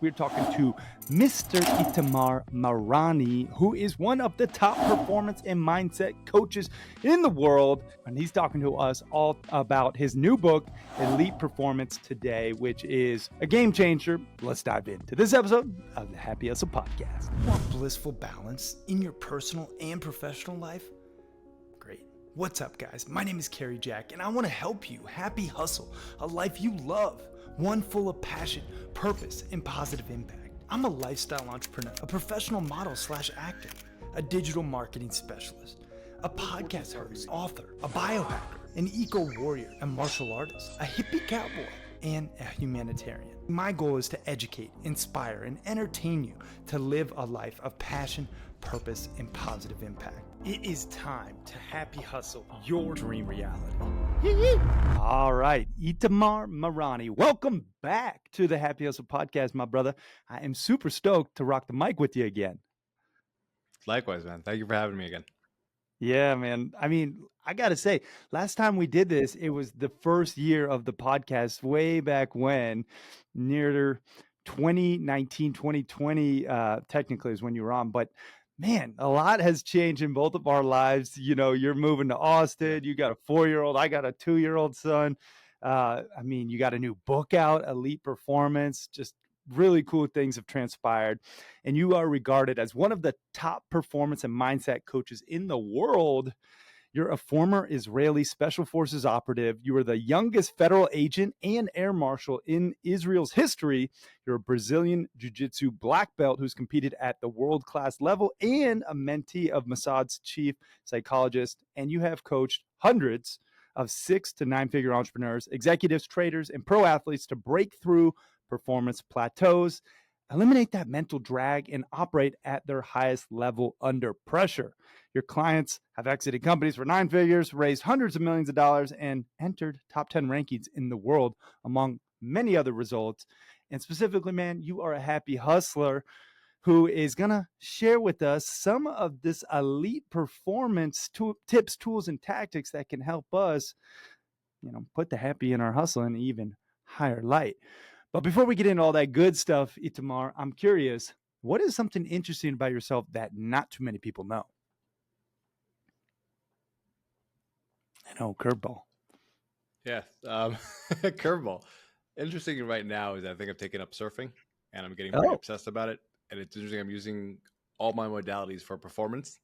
We're talking to Mr. Itamar Marani, who is one of the top performance and mindset coaches in the world. And he's talking to us all about his new book, Elite Performance Today, which is a game changer. Let's dive into this episode of the Happy Hustle Podcast. Want blissful balance in your personal and professional life? Great. What's up, guys? My name is Kerry Jack, and I want to help you happy hustle a life you love. One full of passion, purpose, and positive impact. I'm a lifestyle entrepreneur, a professional model / actor, a digital marketing specialist, a podcast host, author, a biohacker, an eco-warrior, a martial artist, a hippie cowboy, and a humanitarian. My goal is to educate, inspire, and entertain you to live a life of passion, purpose, and positive impact. It is time to happy hustle your dream reality. All right, Itamar Marani, welcome back to the Happy Hustle Podcast, my brother. I am super stoked to rock the mic with you again. Likewise, man. Thank you for having me again. Yeah, man. I mean, I got to say, last time we did this, it was the first year of the podcast way back when, near 2019, 2020, technically is when you were on. But man, a lot has changed in both of our lives. You know, you're moving to Austin. You got a 4-year-old. I got a 2-year-old son. I mean, you got a new book out, Elite Performance. Just really cool things have transpired. And you are regarded as one of the top performance and mindset coaches in the world. You're a former Israeli Special Forces operative. You are the youngest federal agent and air marshal in Israel's history. You're a Brazilian Jiu-Jitsu black belt who's competed at the world-class level and a mentee of Mossad's chief psychologist. And you have coached hundreds of 6 to 9-figure entrepreneurs, executives, traders, and pro athletes to break through performance plateaus, eliminate that mental drag, and operate at their highest level under pressure. Your clients have exited companies for 9 figures, raised hundreds of millions of dollars, and entered top 10 rankings in the world, among many other results. And specifically, man, you are a happy hustler who is going to share with us some of this elite performance tips, tools, and tactics that can help us, put the happy in our hustle in an even higher light. But before we get into all that good stuff, Itamar, I'm curious, what is something interesting about yourself that not too many people know? I know, curveball. Yeah, curveball. Interesting right now is I think I've taken up surfing, and I'm getting pretty obsessed about it. And it's interesting. I'm using all my modalities for performance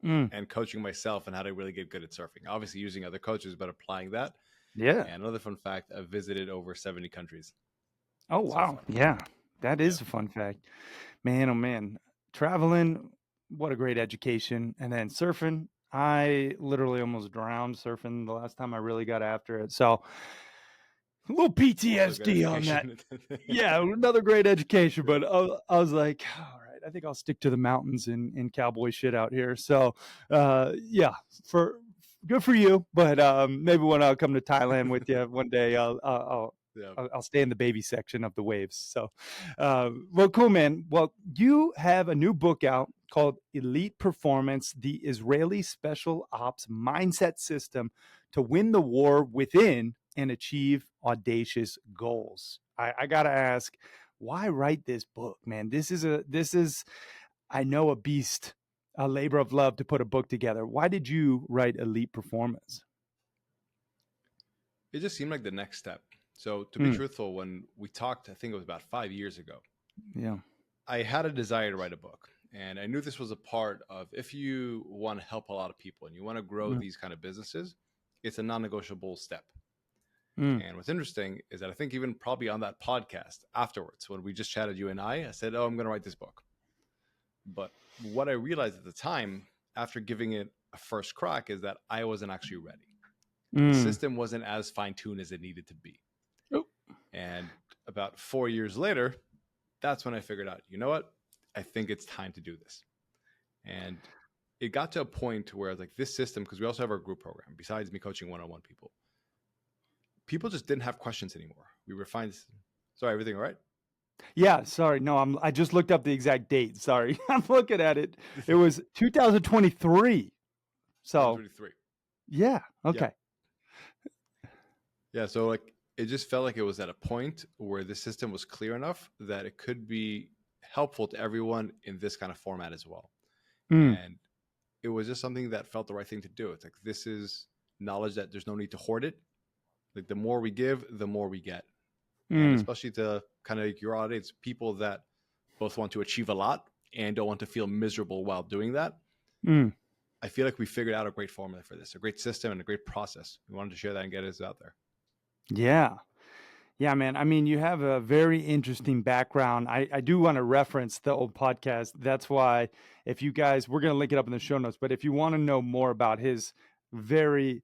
and coaching myself and how to really get good at surfing. Obviously using other coaches, but applying that. Yeah. And another fun fact, I've visited over 70 countries. Oh, wow. Yeah, that is a fun fact. Man, oh, man. Traveling, what a great education. And then surfing, I literally almost drowned surfing the last time I really got after it. So a little PTSD on that. Yeah, another great education. But I was like, all right, I think I'll stick to the mountains and cowboy shit out here. So, yeah, good for you. But maybe when I'll come to Thailand with you one day, I'll stay in the baby section of the waves. So, well, cool, man. Well, you have a new book out called Elite Performance, the Israeli Special Ops Mindset System to Win the War Within and Achieve Audacious Goals. I got to ask, why write this book, man? This is, I know, a beast, a labor of love to put a book together. Why did you write Elite Performance? It just seemed like the next step. So to be truthful, when we talked, I think it was about 5 years ago. Yeah. I had a desire to write a book, and I knew this was a part of, if you want to help a lot of people and you want to grow these kind of businesses, it's a non-negotiable step. And what's interesting is that I think even probably on that podcast afterwards, when we just chatted, you and I said, oh, I'm going to write this book. But what I realized at the time, after giving it a first crack, is that I wasn't actually ready. The system wasn't as fine-tuned as it needed to be. And about 4 years later, that's when I figured out, you know what? I think it's time to do this. And it got to a point where like this system, because we also have our group program, besides me coaching one-on-one people just didn't have questions anymore. We were fine. Sorry, everything all right? Yeah, sorry. No, I just looked up the exact date. Sorry. I'm looking at it. It was 2023. So 2023. Yeah. Okay. Yeah. So like it just felt like it was at a point where the system was clear enough that it could be helpful to everyone in this kind of format as well. And it was just something that felt the right thing to do. It's like, this is knowledge that there's no need to hoard it. Like, the more we give, the more we get. And especially to kind of your audience, people that both want to achieve a lot and don't want to feel miserable while doing that. I feel like we figured out a great formula for this, a great system and a great process. We wanted to share that and get it out there. Yeah. Yeah, man. I mean, you have a very interesting background. I do want to reference the old podcast. That's why, if you guys, we're going to link it up in the show notes, but if you want to know more about his very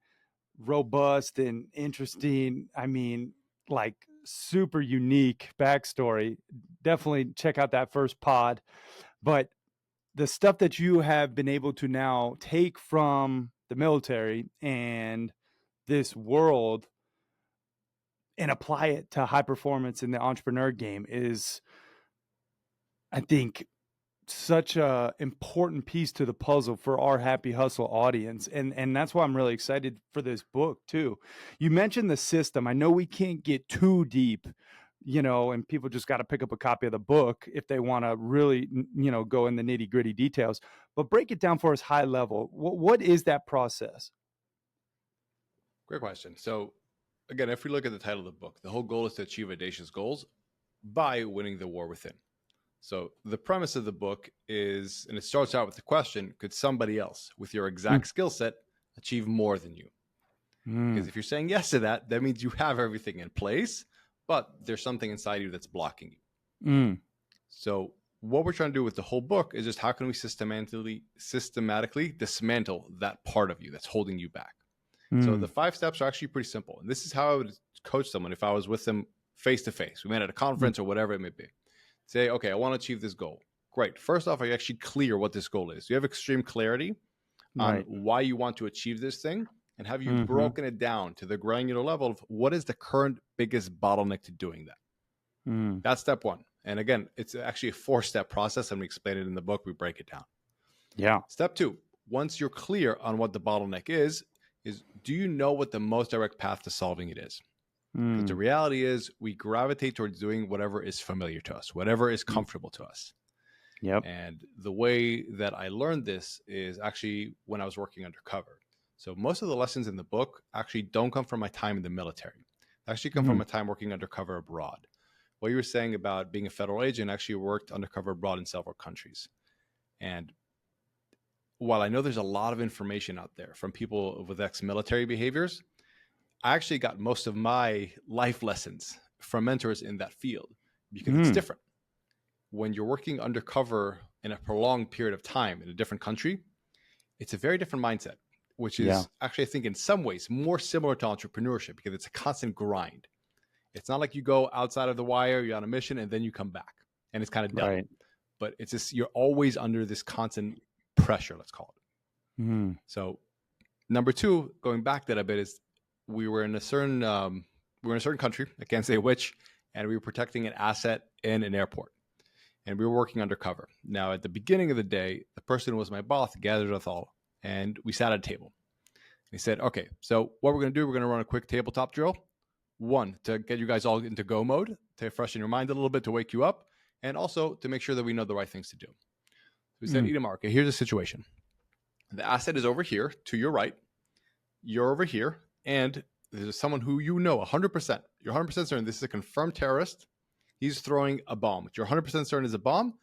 robust and interesting, I mean, like, super unique backstory, definitely check out that first pod. But the stuff that you have been able to now take from the military and this world and apply it to high performance in the entrepreneur game is, I think, such a important piece to the puzzle for our Happy Hustle audience. And that's why I'm really excited for this book too. You mentioned the system. I know we can't get too deep, and people just got to pick up a copy of the book if they want to really, go in the nitty gritty details, but break it down for us high level. What is that process? Great question. So again, if we look at the title of the book, the whole goal is to achieve audacious goals by winning the war within. So the premise of the book is, and it starts out with the question, could somebody else with your exact skill set achieve more than you? Because if you're saying yes to that, that means you have everything in place, but there's something inside you that's blocking you. So what we're trying to do with the whole book is just, how can we systematically dismantle that part of you that's holding you back? So the 5 steps are actually pretty simple. And this is how I would coach someone if I was with them face to face. We met at a conference or whatever it may be. Say, okay, I want to achieve this goal. Great. First off, are you actually clear what this goal is? Do you have extreme clarity on why you want to achieve this thing? And have you broken it down to the granular level of what is the current biggest bottleneck to doing that? That's step 1. And again, it's actually a 4-step process, and we explain it in the book. We break it down. Yeah. Step 2, once you're clear on what the bottleneck is do you know what the most direct path to solving it is? Because the reality is, we gravitate towards doing whatever is familiar to us, whatever is comfortable to us. Yep. And the way that I learned this is actually when I was working undercover. So most of the lessons in the book actually don't come from my time in the military. They actually come from my time working undercover abroad. What you were saying about being a federal agent, actually worked undercover abroad in several countries. And while I know there's a lot of information out there from people with ex-military behaviors, I actually got most of my life lessons from mentors in that field, because it's different. When you're working undercover in a prolonged period of time in a different country, it's a very different mindset, which is actually, I think, in some ways more similar to entrepreneurship, because it's a constant grind. It's not like you go outside of the wire, you're on a mission, and then you come back and it's kind of done. Right. But it's just, you're always under this constant pressure, let's call it. So number 2, going back that a bit, is we were in a certain country, I can't say which, and we were protecting an asset in an airport, and we were working undercover. Now, at the beginning of the day, the person who was my boss gathered us all, and we sat at a table. He said, okay, so what we're going to do, we're going to run a quick tabletop drill. 1, to get you guys all into go mode, to freshen your mind a little bit, to wake you up, and also to make sure that we know the right things to do. So we said, Itamar, okay, here's the situation. The asset is over here to your right. You're over here. And there's someone who you know 100%. You're 100% certain this is a confirmed terrorist. He's throwing a bomb. You're 100% certain is a bomb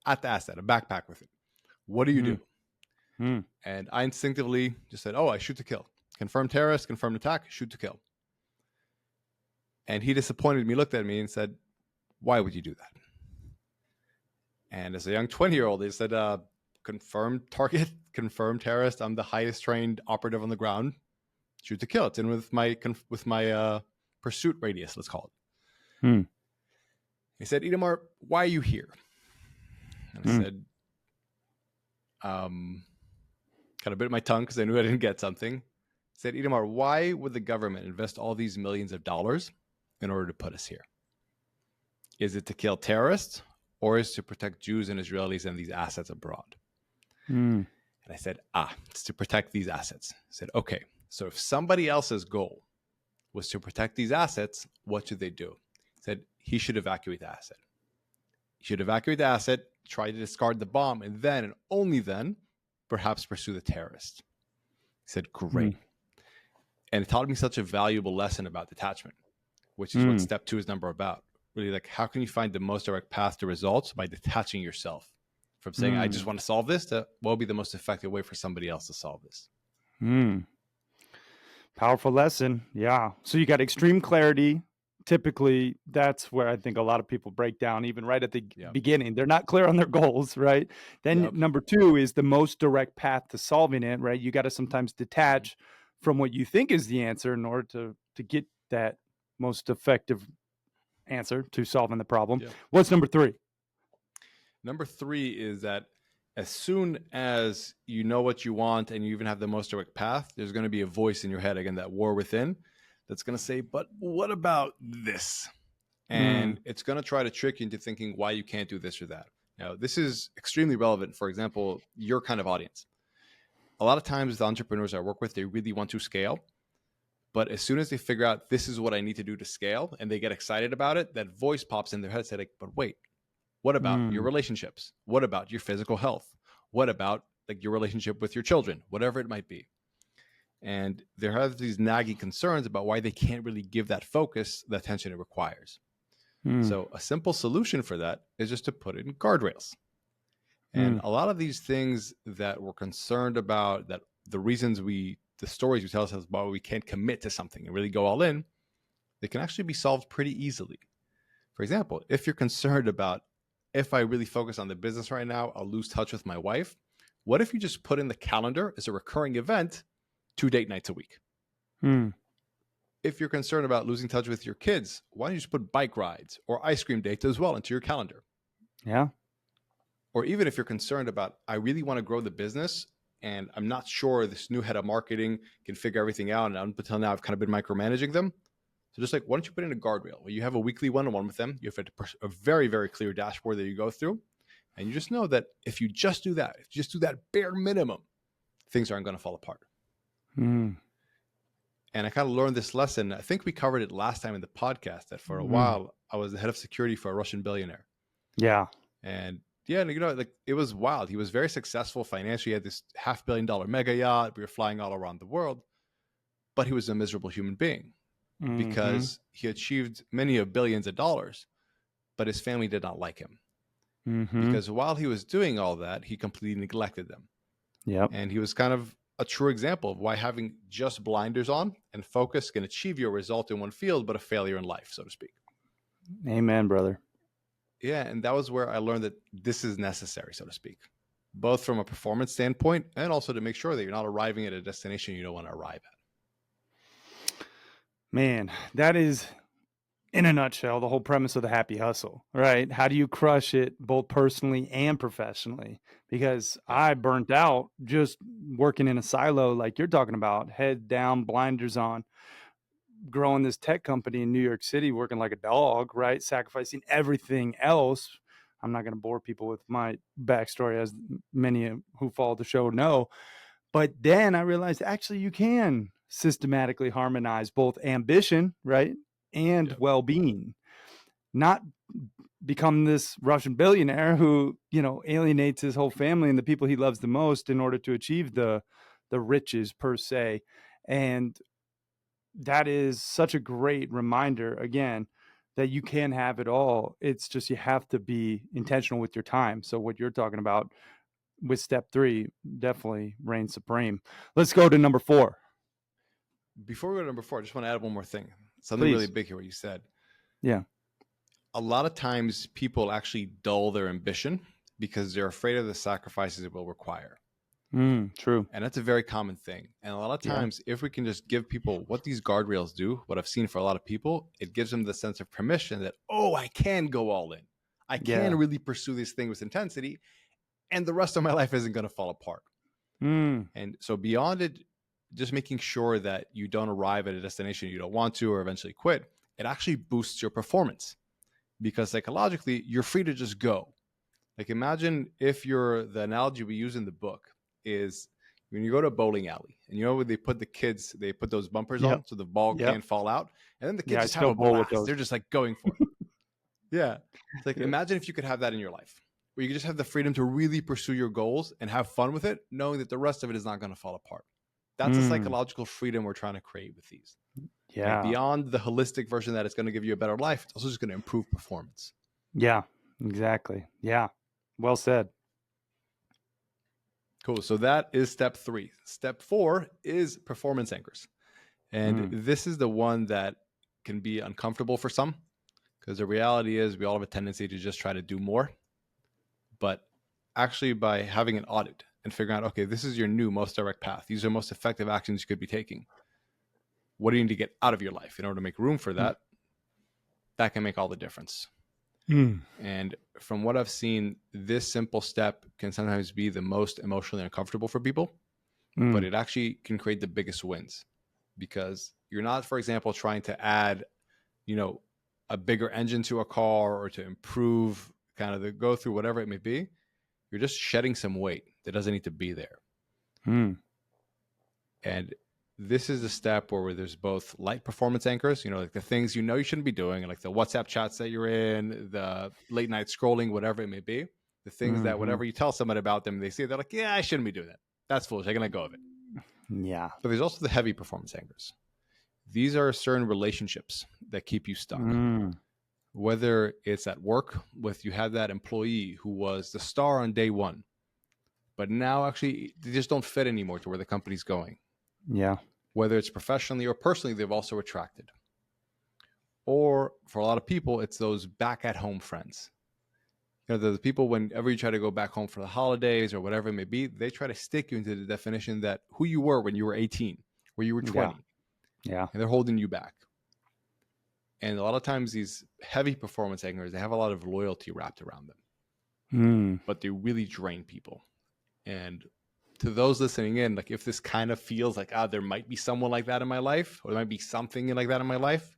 at the asset, a backpack with it. What do you do? And I instinctively just said, I shoot to kill. Confirmed terrorist, confirmed attack, shoot to kill. And he disappointed me, looked at me and said, why would you do that? And as a young 20-year-old, he said, confirmed target, confirmed terrorist. I'm the highest trained operative on the ground. Shoot to kill. It's in with my pursuit radius, let's call it. He said, Itamar, why are you here? And I said, kind of bit my tongue because I knew I didn't get something. He said, Itamar, why would the government invest all these millions of dollars in order to put us here? Is it to kill terrorists, or is it to protect Jews and Israelis and these assets abroad? And I said, it's to protect these assets. I said, okay, so if somebody else's goal was to protect these assets, what should they do? He said he should evacuate the asset. He should evacuate the asset, try to discard the bomb, and then, and only then, perhaps pursue the terrorist. He said, great. And it taught me such a valuable lesson about detachment, which is what step 2 is about. Really, like, how can you find the most direct path to results? By detaching yourself from saying, I just want to solve this, to what will be the most effective way for somebody else to solve this. Powerful lesson. Yeah. So you got extreme clarity. Typically, that's where I think a lot of people break down, even right at the beginning. They're not clear on their goals, right? Then number 2 is the most direct path to solving it, right? You got to sometimes detach from what you think is the answer in order to get that most effective answer to solving the problem. What's number 3? Number 3 is that as soon as you know what you want and you even have the most direct path, there's going to be a voice in your head, again, that war within, that's going to say, but what about this? And it's going to try to trick you into thinking why you can't do this or that. Now, this is extremely relevant. For example, your kind of audience. A lot of times the entrepreneurs I work with, they really want to scale. But as soon as they figure out this is what I need to do to scale and they get excited about it, that voice pops in their head saying, like, but wait, what about your relationships? What about your physical health? What about like your relationship with your children? Whatever it might be. And there have these nagging concerns about why they can't really give that focus the attention it requires. So a simple solution for that is just to put in guardrails. And a lot of these things that we're concerned about, that the reasons the stories we tell ourselves about we can't commit to something and really go all in, they can actually be solved pretty easily. For example, if you're concerned about, if I really focus on the business right now, I'll lose touch with my wife. What if you just put in the calendar as a recurring event 2 date nights a week? If you're concerned about losing touch with your kids, why don't you just put bike rides or ice cream dates as well into your calendar? Yeah. Or even if you're concerned about, I really want to grow the business and I'm not sure this new head of marketing can figure everything out. And up until now, I've kind of been micromanaging them. So just like, why don't you put in a guardrail where you have a weekly one-on-one with them? You have a very, very clear dashboard that you go through. And you just know that if you just do that, if you just do that bare minimum, things aren't going to fall apart. And I kind of learned this lesson. I think we covered it last time in the podcast, that for a while, I was the head of security for a Russian billionaire. Yeah. And yeah, you know, like, it was wild. He was very successful financially. He had this $500 million mega yacht. We were flying all around the world, but he was a miserable human being because he achieved many of billions of dollars, but his family did not like him because while he was doing all that, he completely neglected them. Yep. And he was kind of a true example of why having just blinders on and focus can achieve your result in one field, but a failure in life, so to speak. Amen, brother. Yeah, and that was where I learned that this is necessary, so to speak, both from a performance standpoint and also to make sure that you're not arriving at a destination you don't want to arrive at. Man, that is, in a nutshell, the whole premise of the happy hustle, right? How do you crush it both personally and professionally? Because I burnt out just working in a silo like you're talking about, head down, blinders on, growing this tech company in New York City, working like a dog, right? Sacrificing everything else. I'm not going to bore people with my backstory, as many who follow the show know. But then I realized actually you can systematically harmonize both ambition, right, and well-being. Not become this Russian billionaire who, you know, alienates his whole family and the people he loves the most in order to achieve the riches per se. And that is such a great reminder, again, that you can have it all. It's just you have to be intentional with your time. So what you're talking about with step 3 definitely reigns supreme. Let's go to number 4. Before we go to number 4, I just want to add one more thing. Something really big here, what you said. Yeah. A lot of times people actually dull their ambition because they're afraid of the sacrifices it will require. True. And that's a very common thing. And a lot of times, if we can just give people what these guardrails do, what I've seen for a lot of people, it gives them the sense of permission that, oh, I can go all in. I can really pursue this thing with intensity, and the rest of my life isn't going to fall apart. And so beyond it, just making sure that you don't arrive at a destination you don't want to or eventually quit, it actually boosts your performance because psychologically, you're free to just go. Like, imagine if the analogy we use in the book is When you go to a bowling alley and you know where they put those bumpers Yep. on so the ball Yep. can't fall out, and then the kids Yeah, I just have still a bowl with blast. those. They're just like going for it. Yeah. It's like, Yep. imagine if you could have that in your life where you could just have the freedom to really pursue your goals and have fun with it, knowing that the rest of it is not going to fall apart. That's a psychological freedom we're trying to create with these. And Yeah. beyond the holistic version that it's going to give you a better life, it's also just going to improve performance. Yeah, exactly. Yeah. Well said. Cool. So that is step 3. Step 4 is performance anchors. And this is the one that can be uncomfortable for some, because the reality is we all have a tendency to just try to do more. But actually, by having an audit and figuring out, okay, this is your new most direct path. These are most effective actions you could be taking. What do you need to get out of your life in order to make room for that? That can make all the difference. And from what I've seen, this simple step can sometimes be the most emotionally uncomfortable for people, but it actually can create the biggest wins, because you're not, for example, trying to add, a bigger engine to a car or to improve kind of the go through, whatever it may be. You're just shedding some weight that doesn't need to be there. And this is a step where there's both light performance anchors, like the things you shouldn't be doing, like the WhatsApp chats that you're in, the late night scrolling, whatever it may be, the things that whenever you tell somebody about them, they see, they're like, yeah, I shouldn't be doing that. That's foolish. I can let go of it. Yeah. But there's also the heavy performance anchors. These are certain relationships that keep you stuck. Whether it's at work, with you have that employee who was the star on day one, but now actually they just don't fit anymore to where the company's going. Yeah. Whether it's professionally or personally, they've also retracted. Or for a lot of people, it's those back at home friends. The people, whenever you try to go back home for the holidays or whatever it may be, they try to stick you into the definition that who you were when you were 18, where you were 20. Yeah. And they're holding you back. And a lot of times these heavy performance anchors, they have a lot of loyalty wrapped around them, but they really drain people. And to those listening in, like, if this kind of feels like, there might be someone like that in my life, or there might be something like that in my life,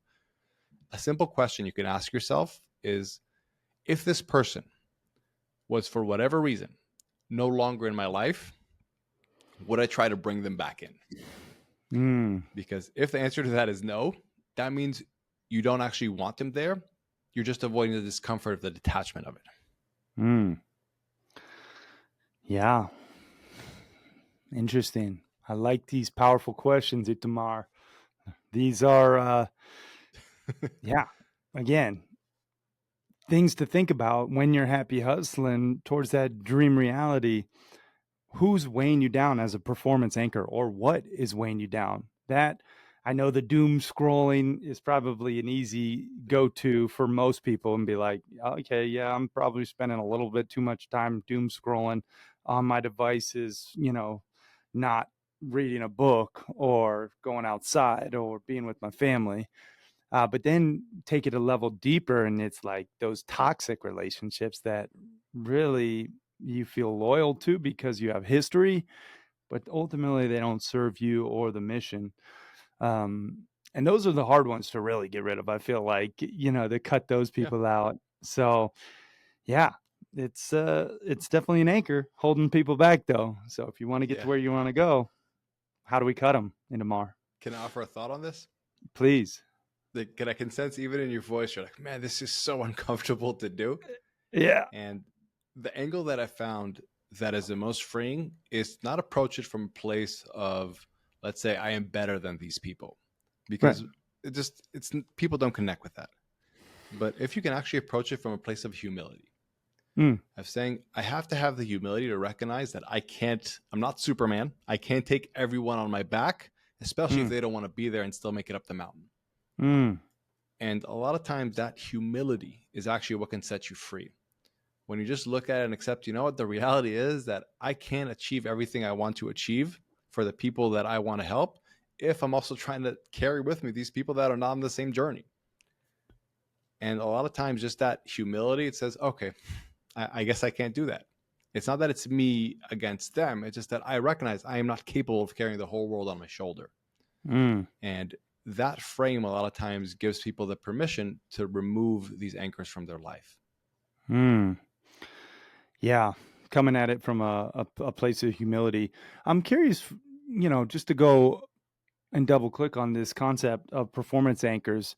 a simple question you can ask yourself is, if this person was, for whatever reason, no longer in my life, would I try to bring them back in? Because if the answer to that is no, that means you don't actually want them there. You're just avoiding the discomfort of the detachment of it. Yeah. Interesting. I like these powerful questions, Itamar. These are, again, things to think about when you're happy hustling towards that dream reality. Who's weighing you down as a performance anchor, or what is weighing you down? That, I know the doom scrolling is probably an easy go-to for most people, and be like, okay, yeah, I'm probably spending a little bit too much time doom scrolling on my devices, not reading a book or going outside or being with my family. But then take it a level deeper, and it's like those toxic relationships that really you feel loyal to because you have history, but ultimately they don't serve you or the mission. And those are the hard ones to really get rid of. I feel like, to cut those people out. So yeah, it's definitely an anchor holding people back though. So if you want to get to where you want to go, how do we cut them, Itamar? Can I offer a thought on this? Please. I can sense even in your voice, you're like, man, this is so uncomfortable to do. Yeah. And the angle that I found that is the most freeing is not approach it from a place of, let's say, I am better than these people, because it's people don't connect with that. But if you can actually approach it from a place of humility, of saying, I have to have the humility to recognize that I'm not Superman. I can't take everyone on my back, especially if they don't want to be there and still make it up the mountain. And a lot of times that humility is actually what can set you free. When you just look at it and accept, the reality is that I can't achieve everything I want to achieve for the people that I want to help if I'm also trying to carry with me these people that are not on the same journey. And a lot of times just that humility, it says, okay, I guess I can't do that. It's not that it's me against them. It's just that I recognize I am not capable of carrying the whole world on my shoulder. And that frame a lot of times gives people the permission to remove these anchors from their life. Yeah, coming at it from a place of humility. I'm curious, just to go and double click on this concept of performance anchors.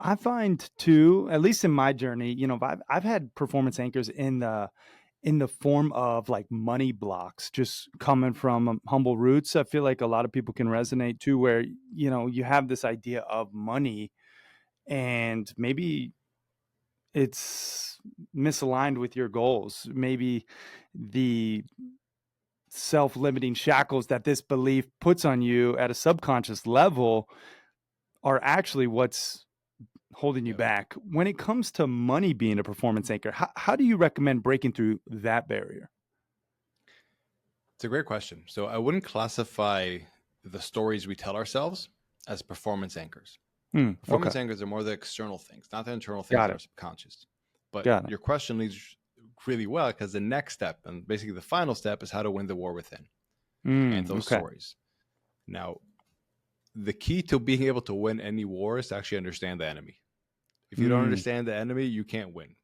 I find too, at least in my journey, I've had performance anchors in the form of like money blocks, just coming from humble roots. I feel like a lot of people can resonate too, where you have this idea of money, and maybe it's misaligned with your goals. Maybe the self-limiting shackles that this belief puts on you at a subconscious level are actually what's holding you Yeah. back. When it comes to money being a performance anchor, how do you recommend breaking through that barrier? It's a great question. So I wouldn't classify the stories we tell ourselves as performance anchors. Okay. Performance anchors are more the external things, not the internal things Got that it. are subconscious. But Got it. your question leads really well, because the next step, and basically the final step, is how to win the war within and those Okay. stories. Now, the key to being able to win any war is to actually understand the enemy. If you don't understand the enemy, you can't win.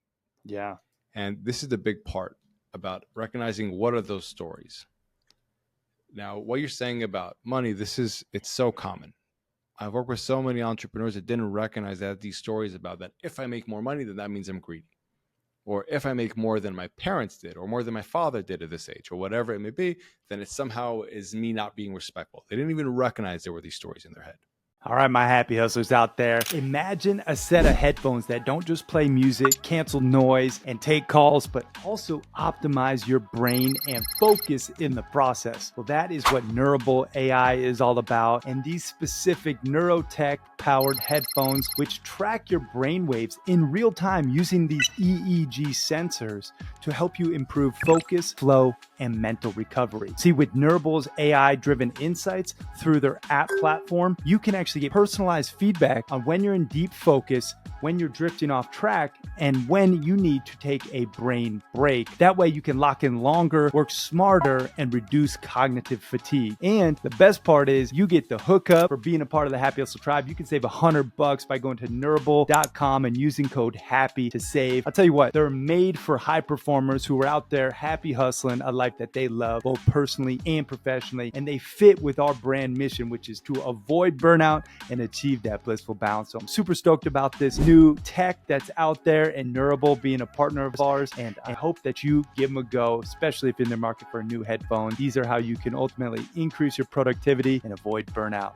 Yeah. And this is the big part about recognizing what are those stories. Now, what you're saying about money, it's so common. I've worked with so many entrepreneurs that didn't recognize that these stories about that if I make more money, then that means I'm greedy. Or if I make more than my parents did, or more than my father did at this age, or whatever it may be, then it somehow is me not being respectful. They didn't even recognize there were these stories in their head. All right, my happy hustlers out there. Imagine a set of headphones that don't just play music, cancel noise, and take calls, but also optimize your brain and focus in the process. Well, that is what Neurable AI is all about. And these specific neurotech powered headphones, which track your brain waves in real time using these EEG sensors to help you improve focus, flow, and mental recovery. See, with Neurable's AI-driven insights through their app platform, you can actually get personalized feedback on when you're in deep focus, when you're drifting off track, and when you need to take a brain break. That way you can lock in longer, work smarter, and reduce cognitive fatigue. And the best part is you get the hookup for being a part of the Happy Hustle Tribe. You can save $100 by going to Neurable.com and using code HAPPY to save. I'll tell you what, they're made for high performers who are out there happy hustling a life that they love, both personally and professionally. And they fit with our brand mission, which is to avoid burnout and achieve that blissful balance. So I'm super stoked about this new tech that's out there, and Neurable being a partner of ours. And I hope that you give them a go, especially if you're in the market for a new headphone. These are how you can ultimately increase your productivity and avoid burnout.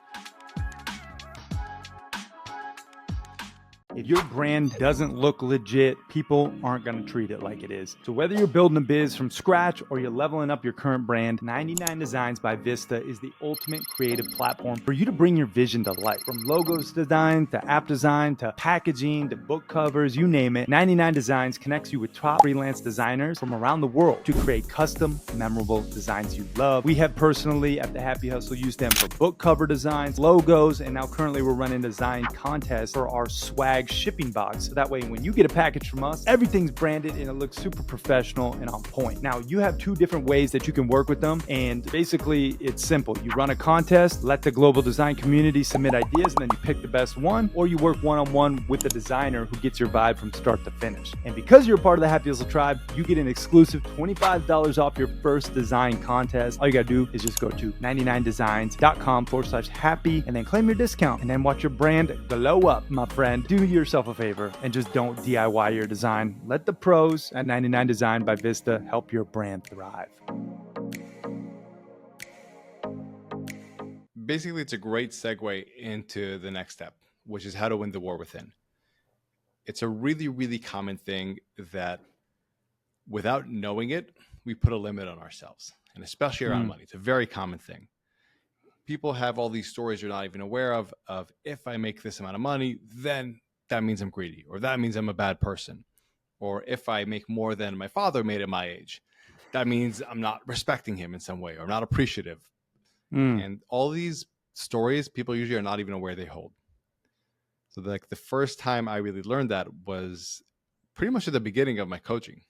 If your brand doesn't look legit, people aren't going to treat it like it is. So whether you're building a biz from scratch or you're leveling up your current brand, 99 Designs by Vista is the ultimate creative platform for you to bring your vision to life. From logos design to app design to packaging to book covers, you name it, 99 Designs connects you with top freelance designers from around the world to create custom, memorable designs you love. We have personally at the Happy Hustle used them for book cover designs, logos, and now currently we're running a design contest for our swag shipping box. So that way, when you get a package from us, everything's branded and it looks super professional and on point. Now, you have two different ways that you can work with them. And basically, it's simple. You run a contest, let the global design community submit ideas, and then you pick the best one, or you work one-on-one with the designer who gets your vibe from start to finish. And because you're a part of the Happy Hustle Tribe, you get an exclusive $25 off your first design contest. All you gotta do is just go to 99designs.com/happy and then claim your discount, and then watch your brand glow up, my friend. Do yourself a favor and just don't DIY your design. Let the pros at 99 Design by Vista help your brand thrive. Basically, it's a great segue into the next step, which is how to win the war within. It's a really, really common thing that without knowing it, we put a limit on ourselves, and especially around money. It's a very common thing. People have all these stories you're not even aware of if I make this amount of money, then that means I'm greedy, or that means I'm a bad person. Or if I make more than my father made at my age, that means I'm not respecting him in some way, or I'm not appreciative. And all these stories, people usually are not even aware they hold. So the first time I really learned that was pretty much at the beginning of my coaching.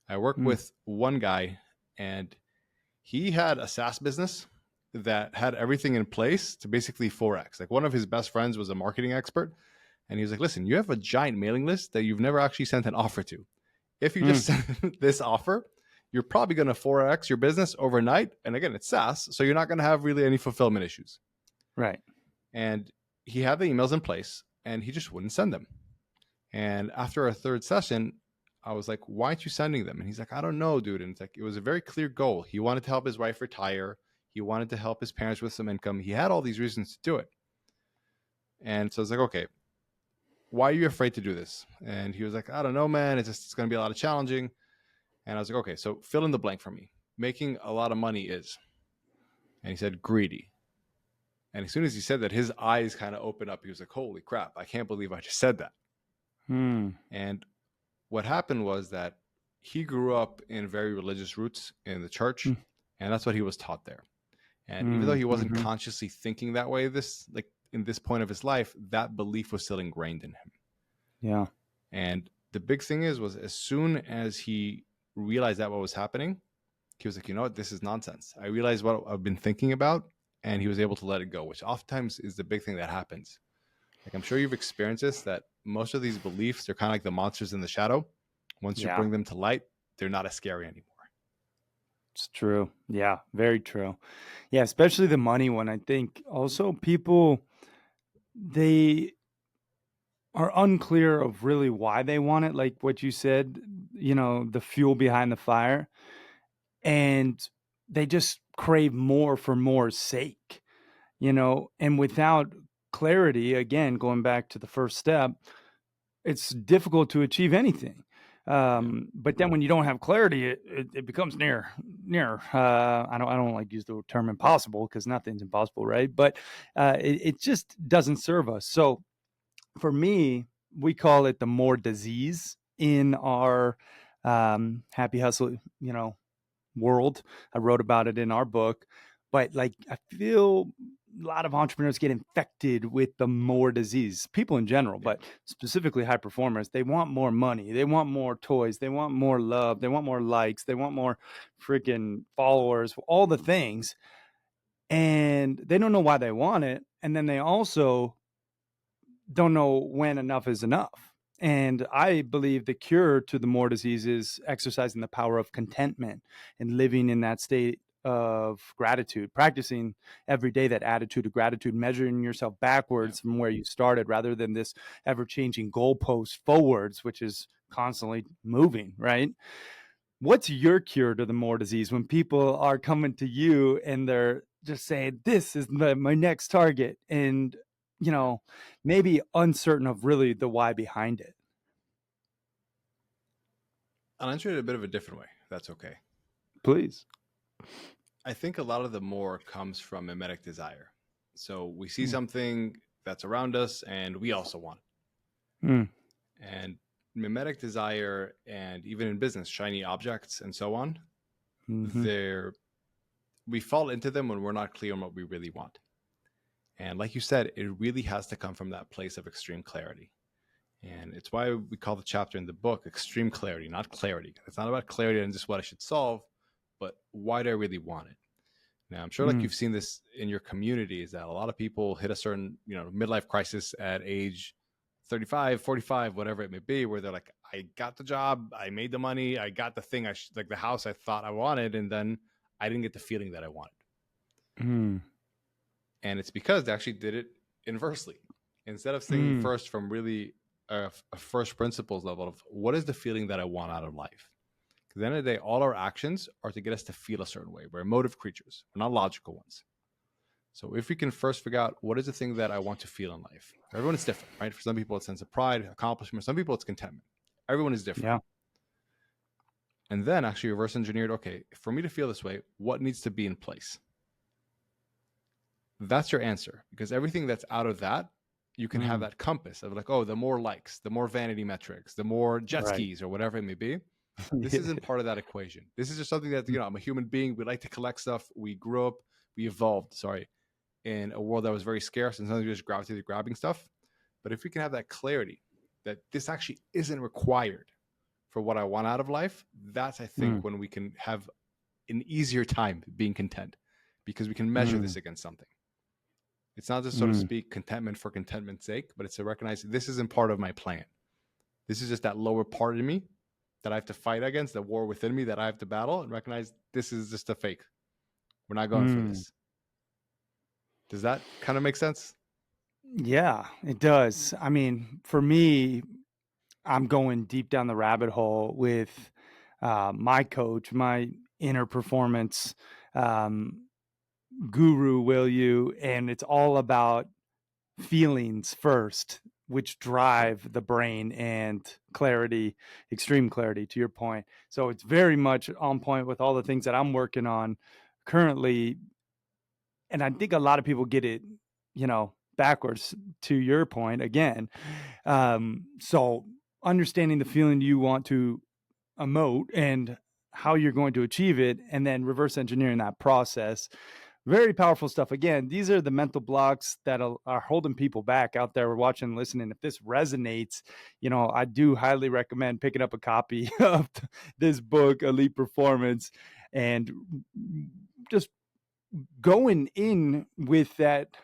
I worked with one guy, and he had a SaaS business that had everything in place to basically 4X. Like, one of his best friends was a marketing expert. And he was like, listen, you have a giant mailing list that you've never actually sent an offer to. If you just send this offer, you're probably going to 4x your business overnight. And again, it's SaaS, so you're not going to have really any fulfillment issues. Right. And he had the emails in place and he just wouldn't send them. And after our third session, I was like, why aren't you sending them? And he's like, I don't know, dude. And it's like, it was a very clear goal. He wanted to help his wife retire. He wanted to help his parents with some income. He had all these reasons to do it. And so I was like, okay, why are you afraid to do this? And he was like, I don't know, man. It's going to be a lot of challenging. And I was like, okay, so fill in the blank for me. Making a lot of money is. And he said, greedy. And as soon as he said that, his eyes kind of opened up. He was like, holy crap, I can't believe I just said that. And what happened was that he grew up in very religious roots in the church, and that's what he was taught there. And even though he wasn't consciously thinking that way, in this point of his life, that belief was still ingrained in him. Yeah. And the big thing was as soon as he realized that what was happening, he was like, you know what, this is nonsense. I realized what I've been thinking about, and he was able to let it go, which oftentimes is the big thing that happens. Like, I'm sure you've experienced this, that most of these beliefs, they're kind of like the monsters in the shadow. Once you bring them to light, they're not as scary anymore. It's true. Yeah, very true. Yeah, especially the money one. I think also people, they are unclear of really why they want it. Like what you said, the fuel behind the fire. And they just crave more for more's sake, and without clarity, again, going back to the first step, it's difficult to achieve anything. But then when you don't have clarity, it becomes near. I don't like to use the term impossible because nothing's impossible, right? But it just doesn't serve us. So for me, we call it the more disease in our happy hustle, world. I wrote about it in our book, but I feel a lot of entrepreneurs get infected with the more disease, people in general, but specifically high performers. They want more money. They want more toys. They want more love. They want more likes. They want more freaking followers, all the things. And they don't know why they want it. And then they also don't know when enough is enough. And I believe the cure to the more disease is exercising the power of contentment and living in that state of gratitude, practicing every day that attitude of gratitude, measuring yourself backwards from where you started rather than this ever-changing goalpost forwards, which is constantly moving, right? What's your cure to the more disease when people are coming to you and they're just saying, this is my next target, and maybe uncertain of really the why behind it? I'll answer it a bit of a different way. That's okay. Please. I think a lot of the more comes from mimetic desire. So we see something that's around us and we also want it. And mimetic desire, and even in business, shiny objects and so on, we fall into them when we're not clear on what we really want. And like you said, it really has to come from that place of extreme clarity. And it's why we call the chapter in the book Extreme Clarity, not clarity. It's not about clarity and just what I should solve, but why do I really want it? Now, I'm sure you've seen this in your community, is that a lot of people hit a certain, midlife crisis at age 35, 45, whatever it may be, where they're like, I got the job, I made the money, I got the thing, like the house I thought I wanted, and then I didn't get the feeling that I wanted. And it's because they actually did it inversely. Instead of thinking first from really a first principles level of what is the feeling that I want out of life. Because at the end of the day, all our actions are to get us to feel a certain way. We're emotive creatures. We're not logical ones. So if we can first figure out what is the thing that I want to feel in life. Everyone is different, right? For some people, it's a sense of pride, accomplishment. Some people, it's contentment. Everyone is different. Yeah. And then actually reverse engineered, okay, for me to feel this way, what needs to be in place? That's your answer. Because everything that's out of that, you can have that compass of like, oh, the more likes, the more vanity metrics, the more jet skis or whatever it may be. This isn't part of that equation. This is just something that, I'm a human being. We like to collect stuff. We grew up, we evolved, in a world that was very scarce, and sometimes we just gravitated to grabbing stuff. But if we can have that clarity that this actually isn't required for what I want out of life, that's, I think, when we can have an easier time being content, because we can measure this against something. It's not just, so to speak, contentment for contentment's sake, but it's to recognize this isn't part of my plan. This is just that lower part of me that I have to fight against, the war within me that I have to battle, and recognize this is just a fake. We're not going for this. Does that kind of make sense? Yeah, it does. I mean, for me, I'm going deep down the rabbit hole with my coach, my inner performance guru, will you? And it's all about feelings first, which drive the brain and clarity, extreme clarity, to your point. So it's very much on point with all the things that I'm working on currently. And I think a lot of people get it, backwards, to your point again. So understanding the feeling you want to emote and how you're going to achieve it, and then reverse engineering that process. Very powerful stuff. Again, these are the mental blocks that are holding people back out there watching and listening. If this resonates, I do highly recommend picking up a copy of this book, Elite Performance, and just going in with that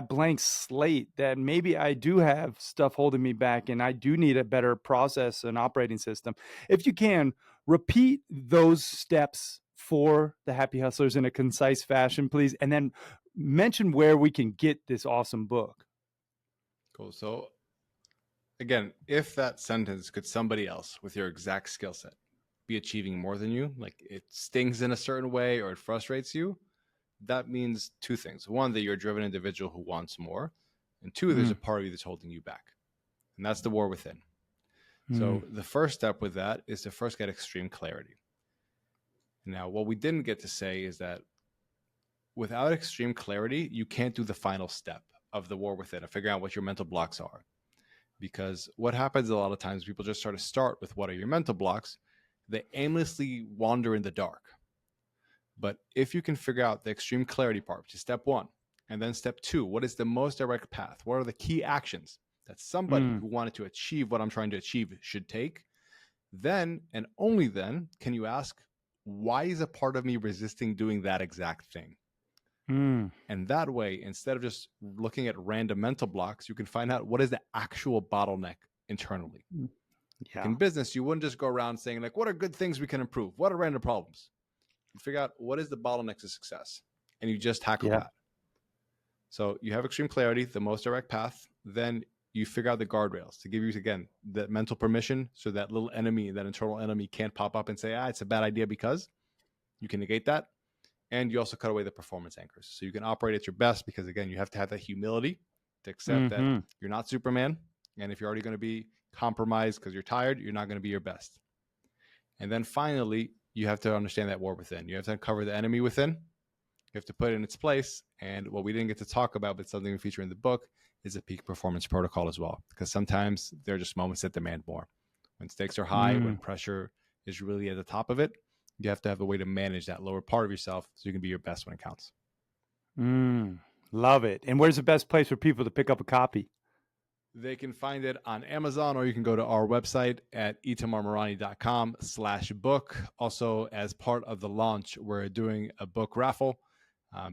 blank slate, that maybe I do have stuff holding me back and I do need a better process and operating system. If you can, repeat those steps for the happy hustlers in a concise fashion, please, and then mention where we can get this awesome book. Cool. So again, if that sentence could somebody else with your exact skill set be achieving more than you, like it stings in a certain way or it frustrates you, that means two things. One, that you're a driven individual who wants more. And two, there's a part of you that's holding you back. And that's the war within. So the first step with that is to first get extreme clarity. Now, what we didn't get to say is that without extreme clarity, you can't do the final step of the war within, of figuring out what your mental blocks are. Because what happens a lot of times, people just start with what are your mental blocks. They aimlessly wander in the dark. But if you can figure out the extreme clarity part, which is step one, and then step two, what is the most direct path? What are the key actions that somebody who wanted to achieve what I'm trying to achieve should take? Then, and only then, can you ask, why is a part of me resisting doing that exact thing? And that way, instead of just looking at random mental blocks, you can find out what is the actual bottleneck internally. Yeah. Like in business, you wouldn't just go around saying, like, what are good things we can improve? What are random problems? You figure out what is the bottleneck to success, and you just tackle that. So you have extreme clarity, the most direct path. Then you figure out the guardrails to give you, again, that mental permission, so that little enemy, that internal enemy, can't pop up and say, it's a bad idea, because you can negate that. And you also cut away the performance anchors. So you can operate at your best, because, again, you have to have that humility to accept that you're not Superman. And if you're already going to be compromised because you're tired, you're not going to be your best. And then finally, you have to understand that war within. You have to uncover the enemy within. You have to put it in its place. And what we didn't get to talk about, but something we feature in the book, is a peak performance protocol as well. Because sometimes there are just moments that demand more. When stakes are high, when pressure is really at the top of it, you have to have a way to manage that lower part of yourself so you can be your best when it counts. Love it. And where's the best place for people to pick up a copy? They can find it on Amazon, or you can go to our website at itamarmarani.com/book. Also, as part of the launch, we're doing a book raffle.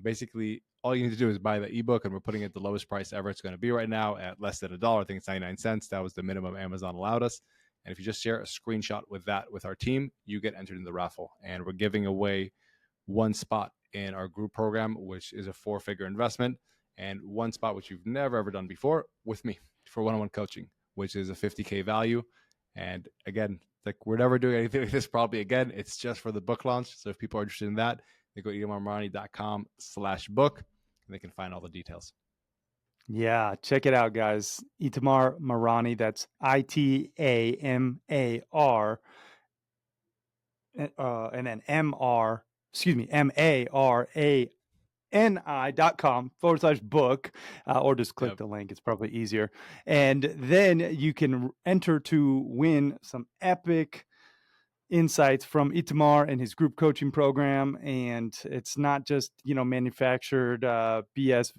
Basically, all you need to do is buy the ebook, and we're putting it at the lowest price ever it's going to be right now, at less than $1. I think it's 99 cents. That was the minimum Amazon allowed us. And if you just share a screenshot with that with our team, you get entered in the raffle. And we're giving away one spot in our group program, which is a 4-figure investment, and one spot which you've never ever done before with me for one-on-one coaching, which is a $50K value. And again, like, we're never doing anything like this probably again. It's just for the book launch. So if people are interested in that, they go to itamarmarani.com/book, and they can find all the details. Yeah, check it out, guys. Itamar Marani, that's ITAMAR, and then MARANI.com/book, or just click the link. It's probably easier. And then you can enter to win some epic insights from Itamar and his group coaching program. And it's not just, manufactured BS.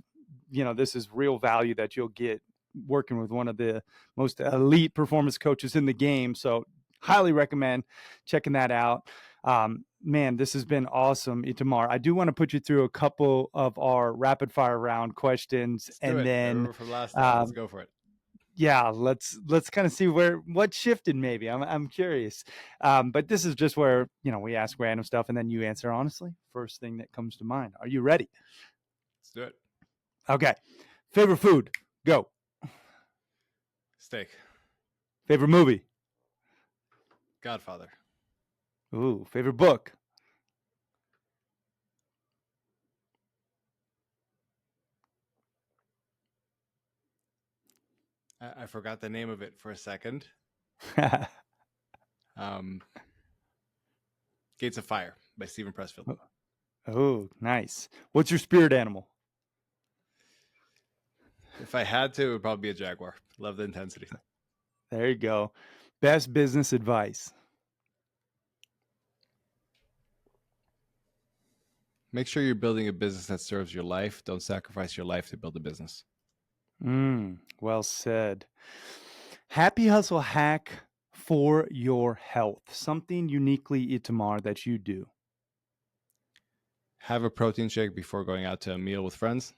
This is real value that you'll get working with one of the most elite performance coaches in the game. So highly recommend checking that out. Man, this has been awesome, Itamar. I do want to put you through a couple of our rapid fire round questions. Let's do it. Then from last time. Let's go for it. Yeah, let's kind of see what shifted. Maybe I'm curious, but this is just where we ask random stuff and then you answer honestly. First thing that comes to mind. Are you ready? Let's do it. Okay. Favorite food? Go. Steak. Favorite movie? Godfather. Ooh, favorite book? I forgot the name of it for a second. Gates of Fire by Stephen Pressfield. Oh, nice. What's your spirit animal? If I had to, it would probably be a jaguar. Love the intensity. There you go. Best business advice? Make sure you're building a business that serves your life. Don't sacrifice your life to build a business. Well said. Happy hustle hack for your health. Something uniquely Itamar that you do. Have a protein shake before going out to a meal with friends.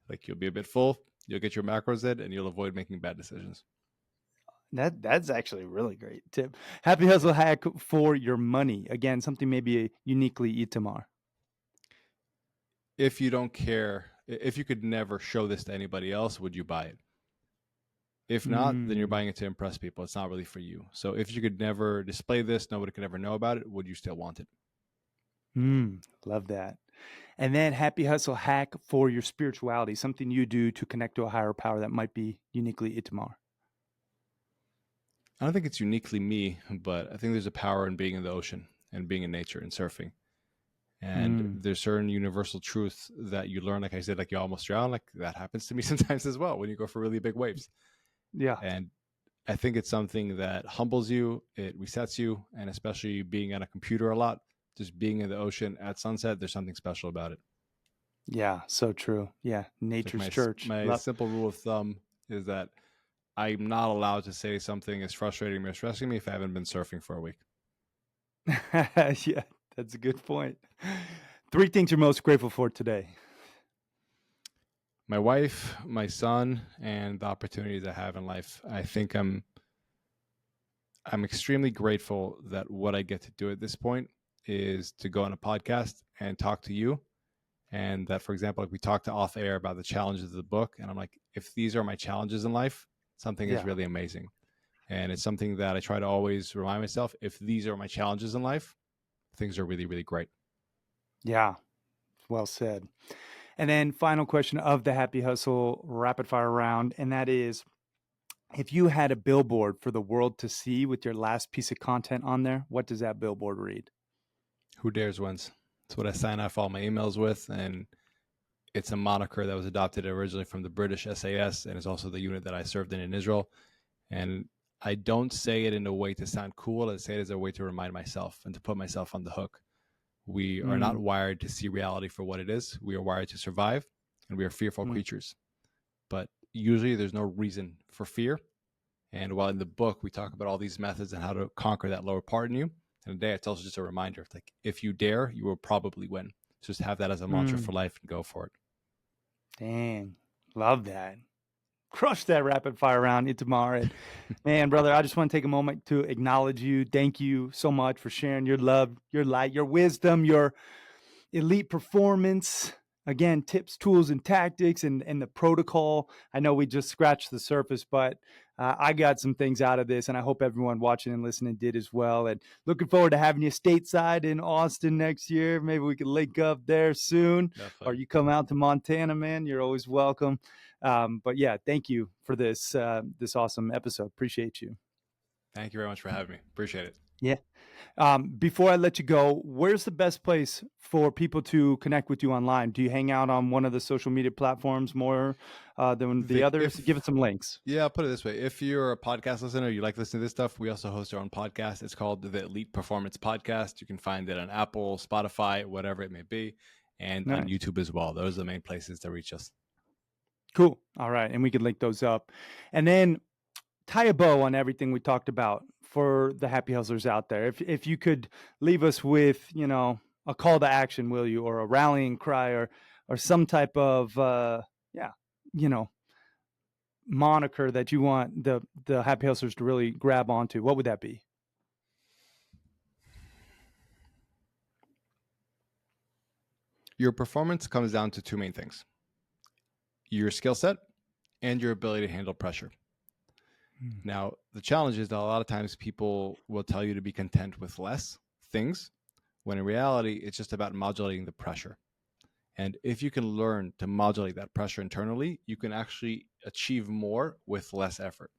Like, you'll be a bit full, you'll get your macros in, and you'll avoid making bad decisions. That's actually a really great tip. Happy hustle hack for your money. Again, something maybe uniquely Itamar. If you don't care, if you could never show this to anybody else, would you buy it? If not, then you're buying it to impress people. It's not really for you. So if you could never display this, nobody could ever know about it, would you still want it? Love that. And then happy hustle hack for your spirituality, something you do to connect to a higher power that might be uniquely Itamar. I don't think it's uniquely me, but I think there's a power in being in the ocean and being in nature and surfing. And there's certain universal truths that you learn. Like I said, like you almost drown. Like that happens to me sometimes as well when you go for really big waves. Yeah. And I think it's something that humbles you, it resets you, and especially being on a computer a lot, just being in the ocean at sunset, there's something special about it. Yeah, so true. Yeah, nature's Like church. my simple rule of thumb is that I'm not allowed to say something is frustrating me or stressing me if I haven't been surfing for a week. Yeah, that's a good point. 3 things you're most grateful for today. My wife, my son, and the opportunities I have in life. I think I'm extremely grateful that what I get to do at this point is to go on a podcast and talk to you. And that, for example, like we talked off air about the challenges of the book. And I'm like, if these are my challenges in life, something is really amazing. And it's something that I try to always remind myself, if these are my challenges in life, things are really, really great. Yeah, well said. And then final question of the Happy Hustle rapid fire round. And that is, if you had a billboard for the world to see with your last piece of content on there, what does that billboard read? Who dares wins. It's what I sign off all my emails with. And it's a moniker that was adopted originally from the British SAS and is also the unit that I served in Israel. And I don't say it in a way to sound cool. I say it as a way to remind myself and to put myself on the hook. We are not wired to see reality for what it is. We are wired to survive, and we are fearful creatures. But usually there's no reason for fear. And while in the book, we talk about all these methods and how to conquer that lower part in you, and today it's also just a reminder, like, if you dare, you will probably win. Just have that as a mantra for life and go for it. Dang, love that. Crush that rapid fire round, Itamar. And man, brother, I just want to take a moment to acknowledge you. Thank you so much for sharing your love, your light, your wisdom, your elite performance. Again, tips, tools, and tactics, and the protocol. I know we just scratched the surface, but I got some things out of this, and I hope everyone watching and listening did as well. And looking forward to having you stateside in Austin next year. Maybe we can link up there soon. Definitely. Or you come out to Montana, man. You're always welcome. But yeah, thank you for this awesome episode. Appreciate you. Thank you very much for having me. Appreciate it. Yeah. Before I let you go, where's the best place for people to connect with you online? Do you hang out on one of the social media platforms more than the others? Give us some links. Yeah, I'll put it this way. If you're a podcast listener, you like listening to this stuff, we also host our own podcast. It's called the Elite Performance Podcast. You can find it on Apple, Spotify, whatever it may be, and on YouTube as well. Those are the main places to reach us. Cool. All right. And we can link those up. And then tie a bow on everything we talked about for the happy hustlers out there. If you could leave us with, a call to action, will you, or a rallying cry, or some type of, moniker that you want the happy hustlers to really grab onto, what would that be? Your performance comes down to two main things: your skill set and your ability to handle pressure. Now, the challenge is that a lot of times people will tell you to be content with less things, when in reality, it's just about modulating the pressure. And if you can learn to modulate that pressure internally, you can actually achieve more with less effort.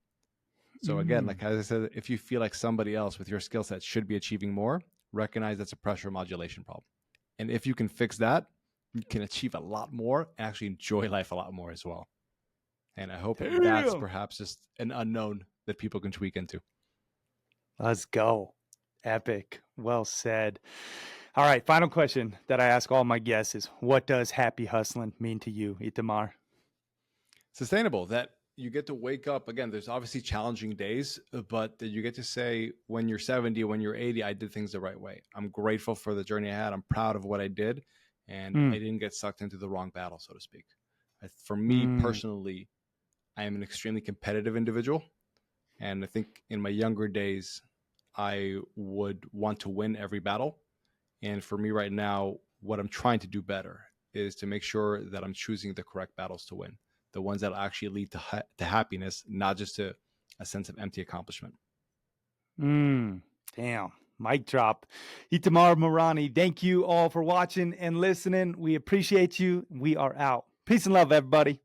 So again, like as I said, if you feel like somebody else with your skill set should be achieving more, recognize that's a pressure modulation problem. And if you can fix that, you can achieve a lot more and actually enjoy life a lot more as well. And I hope that's perhaps just an unknown that people can tweak into. Let's go. Epic. Well said. All right. Final question that I ask all my guests is, what does happy hustling mean to you, Itamar? Sustainable, that you get to wake up. Again, there's obviously challenging days, but that you get to say when you're 70, when you're 80, I did things the right way. I'm grateful for the journey I had. I'm proud of what I did. And I didn't get sucked into the wrong battle, so to speak. For me personally, I am an extremely competitive individual. And I think in my younger days, I would want to win every battle. And for me right now, what I'm trying to do better is to make sure that I'm choosing the correct battles to win, the ones that actually lead to happiness, not just to a sense of empty accomplishment. Damn. Mic drop. Itamar Marani, thank you all for watching and listening. We appreciate you. We are out. Peace and love, everybody.